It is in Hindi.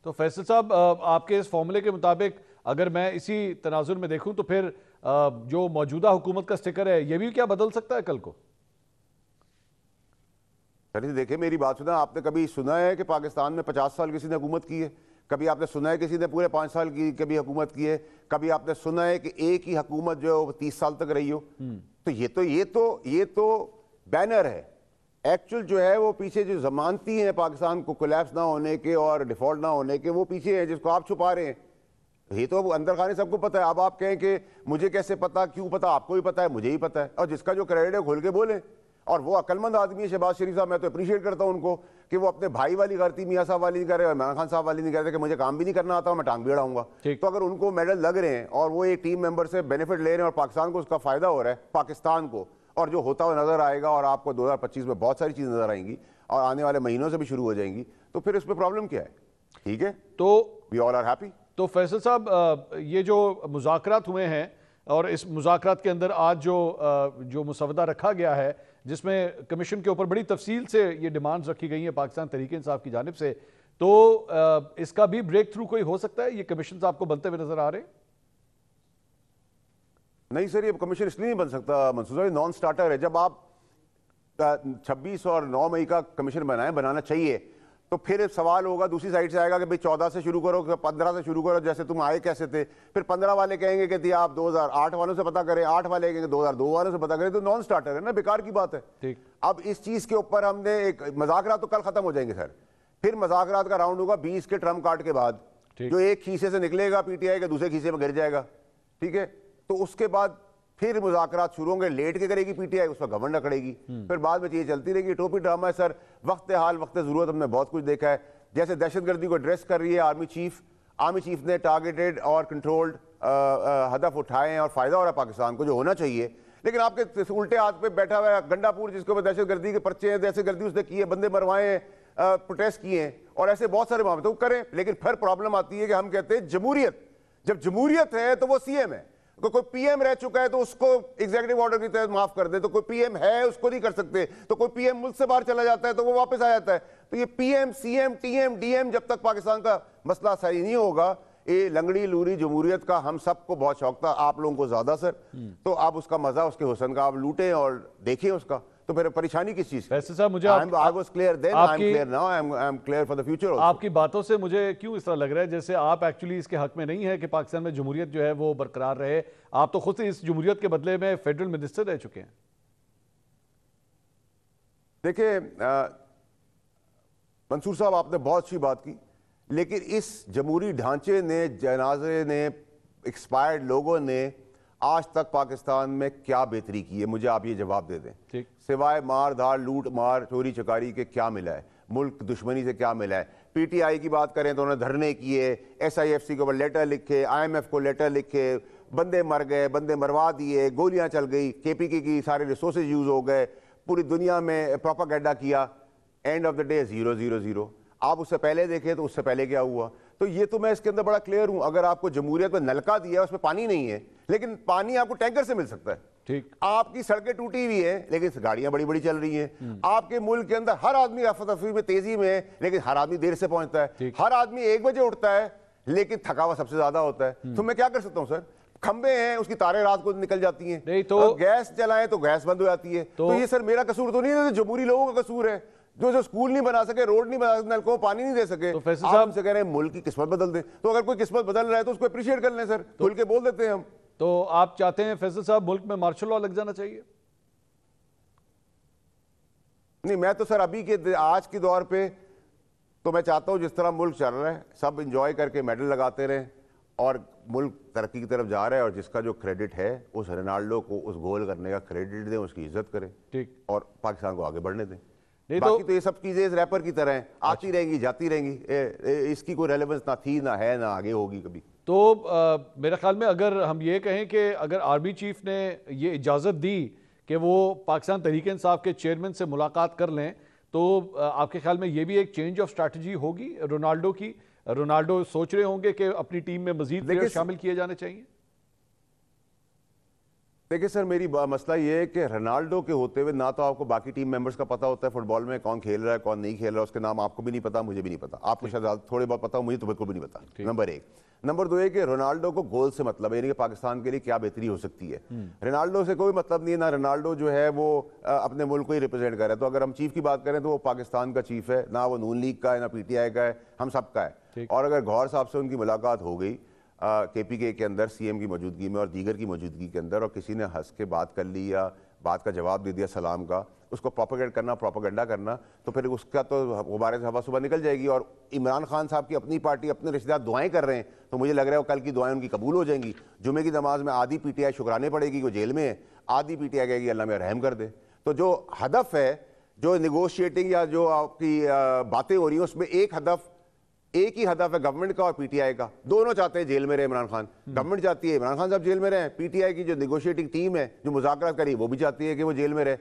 तो फैसल साहब, आपके इस फॉर्मूले के मुताबिक अगर मैं इसी तनाजुर में देखूं तो फिर जो मौजूदा हुकूमत का स्टिकर है ये भी क्या बदल सकता है कल को? चलिए देखिए, मेरी बात सुना। आपने कभी सुना है कि पाकिस्तान में 50 साल किसी ने हुकूमत की है? कभी आपने सुना है किसी ने पूरे 5 साल की कभी हुकूमत की है? कभी आपने सुना है कि एक ही हुकूमत जो 30 साल तक रही हो? तो ये तो बैनर है। एक्चुअल जो है वो पीछे जो जमानती हैं पाकिस्तान को कोलैप्स ना होने के और डिफॉल्ट ना होने के, वो पीछे है जिसको आप छुपा रहे हैं। ये तो अंदर खाने सबको पता है। अब आप कहें कि मुझे कैसे पता, क्यों पता? आपको भी पता है, मुझे ही पता है, और जिसका जो क्रेडिट है खोल के बोले। और वो अक्लमंद आदमी है शहबाज शरीफ साहब, मैं तो अप्रिशिएट करता हूं उनको कि वो अपने भाई वाली गलती मियाँ साहब वाली नहीं कर रहे, इमरान खान साहब वाली नहीं कर रहे कि मुझे काम भी नहीं करना आता, मैं टांग भी अड़ाऊंगा। तो अगर उनको मेडल लग रहे हैं और वो एक टीम मेंबर से बेनिफिट ले रहे हैं और पाकिस्तान को उसका फायदा हो रहा है, पाकिस्तान को, और जो होता हुआ नजर आएगा, और आपको 2025 में बहुत सारी चीजें नजर आएंगी और आने वाले महीनों से भी शुरू हो जाएंगी, तो फिर इसमें प्रॉब्लम क्या है? ठीक है, तो वी ऑल आर हैप्पी। तो फैसल साहब, ये जो मुज़ाकरात हुए हैं और इस मुज़ाकरात के अंदर आज जो मुसवदा रखा गया है जिसमें कमीशन के ऊपर बड़ी तफसील से ये डिमांड्स रखी गई हैं पाकिस्तान तहरीक इंसाफ की जानिब से, तो इसका भी ब्रेक थ्रू कोई हो सकता है? ये कमीशन आपको बनते हुए नजर आ रहे हैं? नहीं सर, ये कमीशन इसलिए नहीं बन सकता मंसूर साहब, नॉन स्टार्टर है। जब आप 26 और 9 मई का कमीशन बनाना चाहिए, तो फिर सवाल होगा दूसरी साइड से आएगा कि भाई 14 से शुरू करो, 15 से शुरू करो, जैसे तुम आए कैसे थे। फिर 15 वाले कहेंगे कि आप 2008 वालों से पता करें, 8 वाले कहेंगे 2002 वालों से पता करें। तो नॉन स्टार्टर है ना, बेकार की बात है। ठीक। अब इस चीज के ऊपर हमने एक मुज़ाकरात तो कल खत्म हो जाएंगे सर, फिर मुज़ाकरात का राउंड होगा 20 के ट्रम्प कार्ड के बाद, जो एक खीसे से निकलेगा पीटीआई के, दूसरे खीसे में गिर जाएगा। ठीक है, तो उसके बाद फिर मुज़ाकरात शुरू होंगे, लेट के करेगी पीटीआई, उस पर गवर्नर करेगी, फिर बाद में चीजें चलती रहेगी। टोपी ड्रामा है सर, वक्त हाल वक्त जरूरत हमने बहुत कुछ देखा है। जैसे दहशतगर्दी को एड्रेस कर रही है आर्मी चीफ ने टारगेटेड और कंट्रोल्ड हदफ उठाए और फायदा हो रहा है पाकिस्तान को, जो होना चाहिए। लेकिन आपके उल्टे हाथ पे बैठा हुआ है गंडापुर, जिसके ऊपर दहशतगर्दी के पर्चे हैं, दहशतगर्दी उसने की है, बंदे मरवाए हैं, प्रोटेस्ट किए हैं, और ऐसे बहुत सारे मामले तो करें। लेकिन फिर प्रॉब्लम आती है कि हम कहते हैं जमहूरियत, जब जमहूरियत है तो वो सीएम है। कोई पीएम रह चुका है तो उसको एग्जीक्यूटिव ऑर्डर की तहत माफ कर दे, तो कोई पीएम है उसको नहीं कर सकते। तो कोई पीएम मुल्क से बाहर चला जाता है तो वो वापस आ जाता है। तो ये पीएम सीएम टीएम डीएम, जब तक पाकिस्तान का मसला सही नहीं होगा, ये लंगड़ी लूरी जमहूरियत का हम सबको बहुत शौक था, आप लोगों को ज्यादा सर, तो आप उसका मजा, उसके हुस्न का आप लूटें और देखें उसका, तो फिर परेशानी किस चीज की? वैसे साहब, मुझे I was clear then, I'm clear now, I'm clear for the future also. आपकी बातों से मुझे क्यों इस तरह लग रहा है जैसे आप एक्चुअली इसके हक में नहीं है कि पाकिस्तान में जमहूरियत जो है वो बरकरार रहे? आप तो खुद इस जमहूरियत के बदले में फेडरल मिनिस्टर रह चुके हैं। देखिए मंसूर साहब, आपने बहुत अच्छी बात की, लेकिन इस जमहूरी ढांचे ने, जनाजे ने, एक्सपायर्ड लोगों ने आज तक पाकिस्तान में क्या बेहतरी की है? मुझे आप ये जवाब दे दें। ठीक। सिवाय मार धार, लूट मार, चोरी चकारी के क्या मिला है? मुल्क दुश्मनी से क्या मिला है? पीटीआई की बात करें तो उन्होंने धरने किए, एसआईएफसी के ऊपर लेटर लिखे, आईएमएफ को लेटर लिखे, बंदे मर गए, बंदे मरवा दिए, गोलियां चल गई, केपीके की सारे रिसोर्सेज यूज हो गए, पूरी दुनिया में प्रोपागेंडा किया। End of the day 0-0-0। आप उससे पहले देखें तो उससे पहले क्या हुआ? तो ये तो मैं इसके अंदर बड़ा क्लियर हूं। अगर आपको जमहूरियत में नलका दिया है, उसमें पानी नहीं है, लेकिन पानी आपको टैंकर से मिल सकता है। ठीक। आपकी सड़कें टूटी हुई है, लेकिन गाड़ियां बड़ी बड़ी चल रही हैं। आपके मुल्क के अंदर हर आदमी अफरा-तफरी में तेजी में है, लेकिन हर आदमी देर से पहुंचता है। हर आदमी 1 बजे उठता है, लेकिन थका हुआ सबसे ज्यादा होता है। तो मैं क्या कर सकता हूं सर? खंबे हैं, उसकी तारें रात को निकल जाती हैं, नहीं तो गैस जलाएं तो गैस बंद हो जाती है। तो ये सर मेरा कसूर तो नहीं है, जमहूरी लोगों का कसूर है, जो स्कूल नहीं बना सके, रोड नहीं बना सके, नल को पानी नहीं दे सके। तो फैसल साहब से कह रहे हैं मुल्क की किस्मत बदल दे। तो अगर कोई किस्मत बदल रहा है तो उसको अप्रिशिएट कर लें सर, खुल के बोल देते हैं हम। तो आप चाहते हैं फैसल साहब मुल्क में मार्शल लॉ लग जाना चाहिए? नहीं, मैं तो सर अभी के आज के दौर पे तो मैं चाहता हूं जिस तरह मुल्क चल रहा है, सब इंजॉय करके मेडल लगाते रहें और मुल्क तरक्की की तरफ जा रहा है, और जिसका जो क्रेडिट है उस रोनाल्डो को उस गोल करने का क्रेडिट दें, उसकी इज्जत करें। ठीक। और पाकिस्तान को आगे बढ़ने दें। नहीं बाकी तो ये सब चीजें इस रैपर की तरह हैं, आती रहेंगी जाती रहेंगी, इसकी कोई रेलेवेंस ना थी, ना है, ना आगे होगी कभी। तो मेरे ख्याल में अगर हम ये कहें कि अगर आर्मी चीफ ने ये इजाज़त दी कि वो पाकिस्तान तहरीक इंसाफ के चेयरमैन से मुलाकात कर लें, तो आपके ख्याल में ये भी एक चेंज ऑफ स्ट्रैटेजी होगी रोनाल्डो की? रोनाल्डो सोच रहे होंगे कि अपनी टीम में मजीद प्लेयर शामिल किए जाने चाहिए? देखिए सर, मेरी मसला ये है कि रोनाल्डो के होते हुए ना तो आपको बाकी टीम मेंबर्स का पता होता है फुटबॉल में, कौन खेल रहा है कौन नहीं खेल रहा है, उसके नाम आपको भी नहीं पता, मुझे भी नहीं पता, आपको शायद थोड़े बहुत पता हो, मुझे तो बिल्कुल भी नहीं पता। नंबर एक। नंबर दो है कि रोनाल्डो को गोल से मतलब है, यानी कि पाकिस्तान के लिए क्या बेहतरी हो सकती है। रोनाल्डो से कोई मतलब नहीं है, ना रोनाल्डो जो है वो अपने मुल्क को ही रिप्रेजेंट कर रहा है। तो अगर हम चीफ की बात करें तो वो पाकिस्तान का चीफ है, ना वो नून लीग का है, ना पीटीआई का है, हम सबका है। और अगर गौहर साहब से उनकी मुलाकात हो गई केपीके के अंदर सीएम की मौजूदगी में और दीगर की मौजूदगी के अंदर, और किसी ने हंस के बात कर ली या बात का जवाब दे दिया सलाम का, उसको प्रोपेगेट करना, प्रोपेगेंडा करना, तो फिर उसका तो गुब्बारे से हवा सुबह निकल जाएगी। और इमरान खान साहब की अपनी पार्टी, अपने रिश्तेदार दुआएं कर रहे हैं, तो मुझे लग रहा है वो कल की दुआएं उनकी कबूल हो जाएंगी। जुमे की नमाज में आधी पीटीआई शुक्राने पड़ेगी वो जेल में है, आधी पीटीआई कहेगी अल्लाह में रहम कर दे। तो जो हदफ है, जो निगोशिएटिंग या जो आपकी बातें हो रही हैं, उसमें एक ही हदफ है गवर्नमेंट का और पीटीआई का। दोनों चाहते हैं जेल में रहे इमरान खान, गवर्नमेंट चाहती है इमरान खान साहब जेल में रहे, पीटीआई की जो निगोशिएटिंग टीम है जो मुज़ाकरात करी वो भी चाहती है कि वो जेल में रहे।